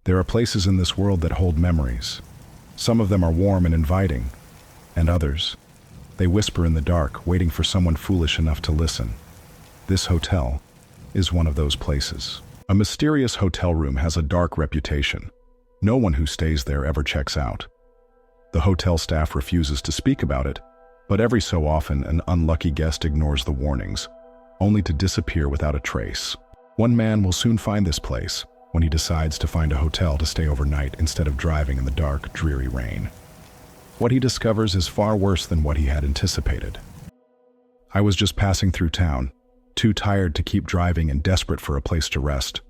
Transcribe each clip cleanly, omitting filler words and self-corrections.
There are places in this world that hold memories. Some of them are warm and inviting, and others, they whisper in the dark, waiting for someone foolish enough to listen. This hotel is one of those places. A mysterious hotel room has a dark reputation. No one who stays there ever checks out. The hotel staff refuses to speak about it, but every so often an unlucky guest ignores the warnings, only to disappear without a trace. One man will soon find this place when he decides to find a hotel to stay overnight instead of driving in the dark, dreary rain. What he discovers is far worse than what he had anticipated. I was just passing through town, too tired to keep driving and desperate for a place to rest.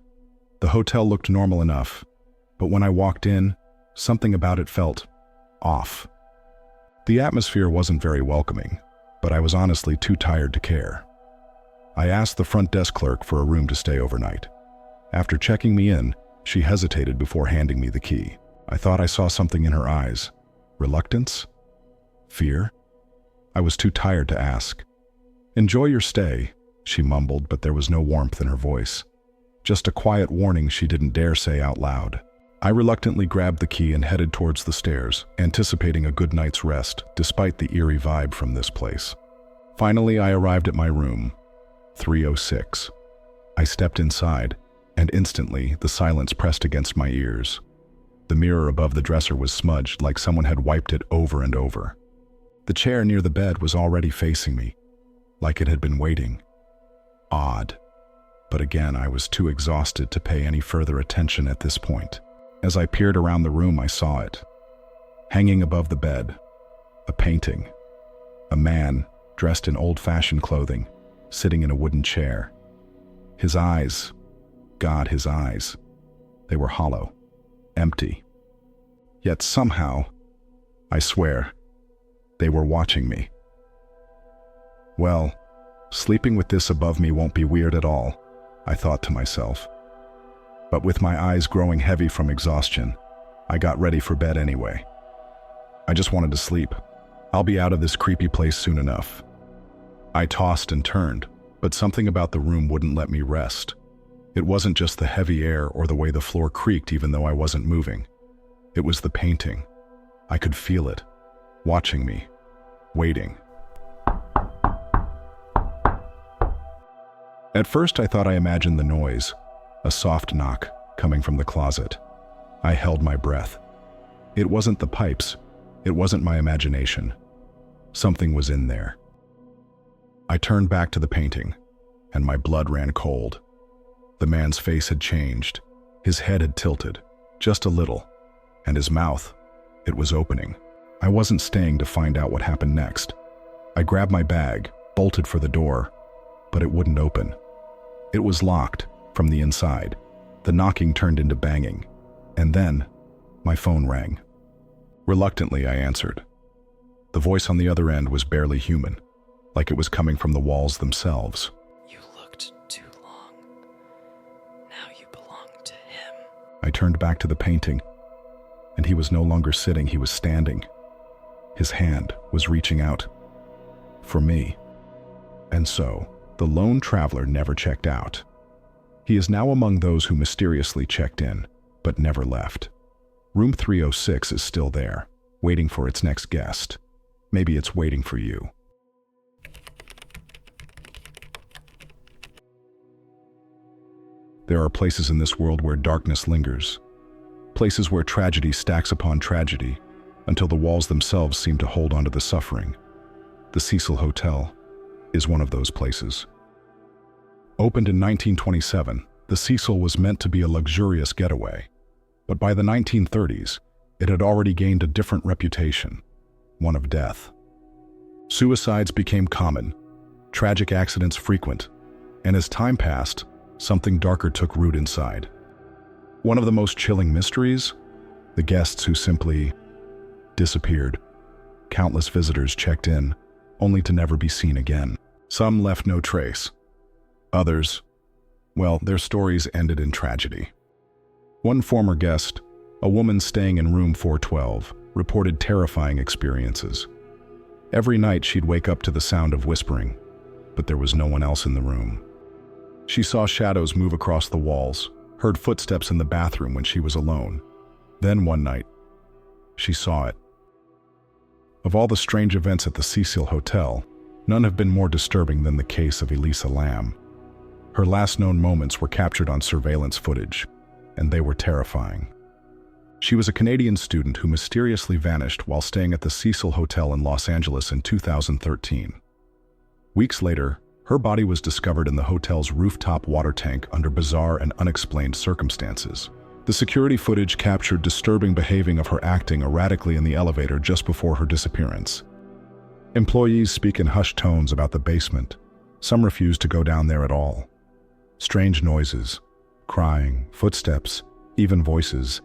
The hotel looked normal enough, but when I walked in, something about it felt off. The atmosphere wasn't very welcoming, but I was honestly too tired to care. I asked the front desk clerk for a room to stay overnight. After checking me in, she hesitated before handing me the key. I thought I saw something in her eyes. Reluctance? Fear? I was too tired to ask. "Enjoy your stay," she mumbled, but there was no warmth in her voice. Just a quiet warning she didn't dare say out loud. I reluctantly grabbed the key and headed towards the stairs, anticipating a good night's rest, despite the eerie vibe from this place. Finally, I arrived at my room, 306. I stepped inside, and instantly the silence pressed against my ears. The mirror above the dresser was smudged like someone had wiped it over and over. The chair near the bed was already facing me, like it had been waiting. Odd. But again, I was too exhausted to pay any further attention at this point. As I peered around the room, I saw it. Hanging above the bed, a painting. A man, dressed in old-fashioned clothing, sitting in a wooden chair. His eyes, God, his eyes, they were hollow, empty. Yet somehow, I swear, they were watching me. Well, sleeping with this above me won't be weird at all, I thought to myself. But with my eyes growing heavy from exhaustion, I got ready for bed anyway. I just wanted to sleep. I'll be out of this creepy place soon enough. I tossed and turned, but something about the room wouldn't let me rest. It wasn't just the heavy air or the way the floor creaked even though I wasn't moving. It was the painting. I could feel it, watching me, waiting. At first I thought I imagined the noise, a soft knock coming from the closet. I held my breath. It wasn't the pipes, it wasn't my imagination. Something was in there. I turned back to the painting, and my blood ran cold. The man's face had changed. His head had tilted, just a little, and his mouth, it was opening. I wasn't staying to find out what happened next. I grabbed my bag, bolted for the door, but it wouldn't open. It was locked from the inside. The knocking turned into banging, and then my phone rang. Reluctantly, I answered. The voice on the other end was barely human, like it was coming from the walls themselves. "You looked too long. Now you belong to him." I turned back to the painting, and he was no longer sitting, he was standing. His hand was reaching out for me. And so, the lone traveler never checked out. He is now among those who mysteriously checked in, but never left. Room 306 is still there, waiting for its next guest. Maybe it's waiting for you. There are places in this world where darkness lingers. Places where tragedy stacks upon tragedy, until the walls themselves seem to hold onto the suffering. The Cecil Hotel is one of those places. Opened in 1927, the Cecil was meant to be a luxurious getaway. But by the 1930s, it had already gained a different reputation, one of death. Suicides became common, tragic accidents frequent, and as time passed, something darker took root inside. One of the most chilling mysteries? The guests who simply disappeared. Countless visitors checked in, only to never be seen again. Some left no trace. Others, well, their stories ended in tragedy. One former guest, a woman staying in room 412, reported terrifying experiences. Every night she'd wake up to the sound of whispering, but there was no one else in the room. She saw shadows move across the walls, heard footsteps in the bathroom when she was alone. Then one night, she saw it. Of all the strange events at the Cecil Hotel, none have been more disturbing than the case of Elisa Lam. Her last known moments were captured on surveillance footage, and they were terrifying. She was a Canadian student who mysteriously vanished while staying at the Cecil Hotel in Los Angeles in 2013. Weeks later, her body was discovered in the hotel's rooftop water tank under bizarre and unexplained circumstances. The security footage captured disturbing behavior of her acting erratically in the elevator just before her disappearance. Employees speak in hushed tones about the basement. Some refuse to go down there at all. Strange noises, crying, footsteps, even voices,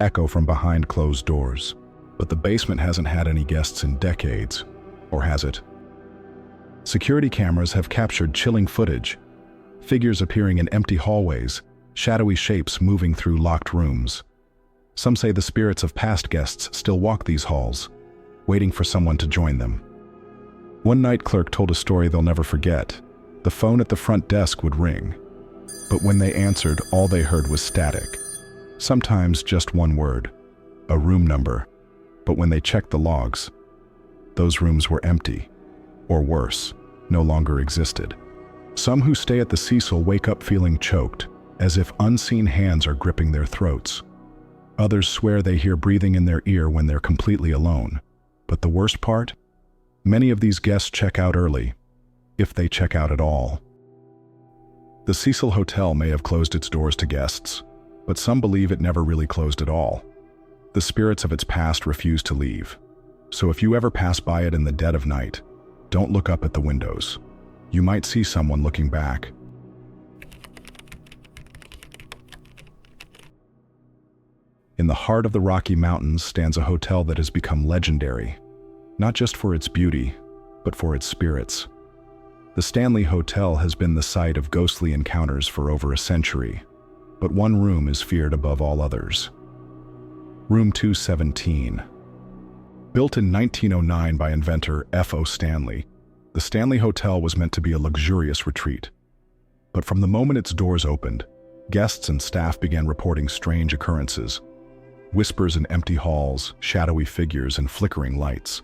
echo from behind closed doors. But the basement hasn't had any guests in decades, or has it? Security cameras have captured chilling footage, figures appearing in empty hallways, shadowy shapes moving through locked rooms. Some say the spirits of past guests still walk these halls, waiting for someone to join them. One night clerk told a story they'll never forget. The phone at the front desk would ring, but when they answered, all they heard was static. Sometimes just one word, a room number. But when they checked the logs, those rooms were empty, or worse, no longer existed. Some who stay at the Cecil wake up feeling choked, as if unseen hands are gripping their throats. Others swear they hear breathing in their ear when they're completely alone. But the worst part? Many of these guests check out early, if they check out at all. The Cecil Hotel may have closed its doors to guests, but some believe it never really closed at all. The spirits of its past refuse to leave. So if you ever pass by it in the dead of night, don't look up at the windows. You might see someone looking back. In the heart of the Rocky Mountains stands a hotel that has become legendary, not just for its beauty, but for its spirits. The Stanley Hotel has been the site of ghostly encounters for over a century, but one room is feared above all others. Room 217. Built in 1909 by inventor F.O. Stanley, the Stanley Hotel was meant to be a luxurious retreat. But from the moment its doors opened, guests and staff began reporting strange occurrences. Whispers in empty halls, shadowy figures, and flickering lights.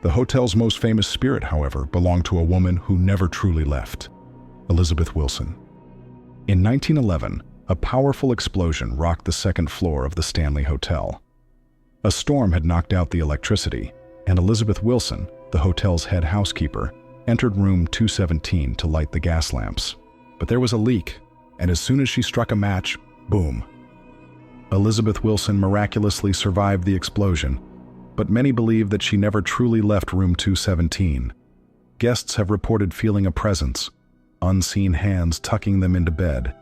The hotel's most famous spirit, however, belonged to a woman who never truly left, Elizabeth Wilson. In 1911, a powerful explosion rocked the second floor of the Stanley Hotel. A storm had knocked out the electricity, and Elizabeth Wilson, the hotel's head housekeeper, entered room 217 to light the gas lamps. But there was a leak, and as soon as she struck a match, boom. Elizabeth Wilson miraculously survived the explosion, but many believe that she never truly left room 217. Guests have reported feeling a presence, unseen hands tucking them into bed,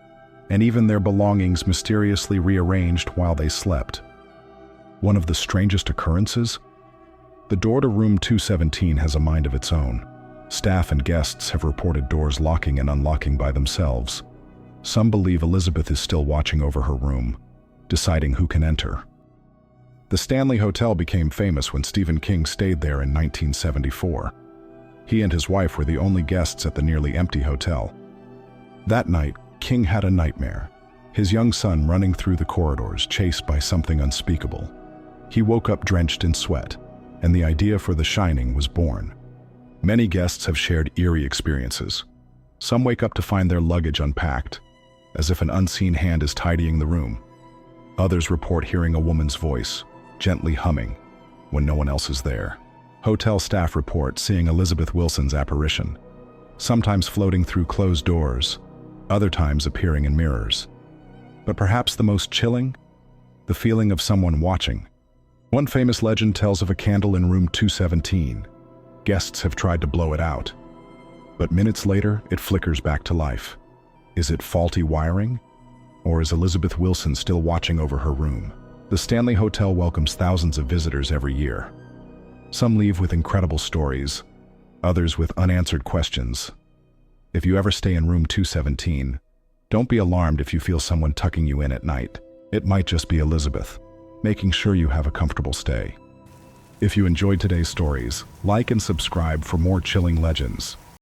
and even their belongings mysteriously rearranged while they slept. One of the strangest occurrences? The door to room 217 has a mind of its own. Staff and guests have reported doors locking and unlocking by themselves. Some believe Elizabeth is still watching over her room, deciding who can enter. The Stanley Hotel became famous when Stephen King stayed there in 1974. He and his wife were the only guests at the nearly empty hotel. That night, King had a nightmare, his young son running through the corridors, chased by something unspeakable. He woke up drenched in sweat, and the idea for The Shining was born. Many guests have shared eerie experiences. Some wake up to find their luggage unpacked, as if an unseen hand is tidying the room. Others report hearing a woman's voice, gently humming, when no one else is there. Hotel staff report seeing Elizabeth Wilson's apparition, sometimes floating through closed doors, other times appearing in mirrors. But perhaps the most chilling? The feeling of someone watching. One famous legend tells of a candle in room 217. Guests have tried to blow it out, but minutes later, it flickers back to life. Is it faulty wiring? Or is Elizabeth Wilson still watching over her room? The Stanley Hotel welcomes thousands of visitors every year. Some leave with incredible stories, others with unanswered questions. If you ever stay in room 217, don't be alarmed if you feel someone tucking you in at night. It might just be Elizabeth, making sure you have a comfortable stay. If you enjoyed today's stories, like and subscribe for more chilling legends.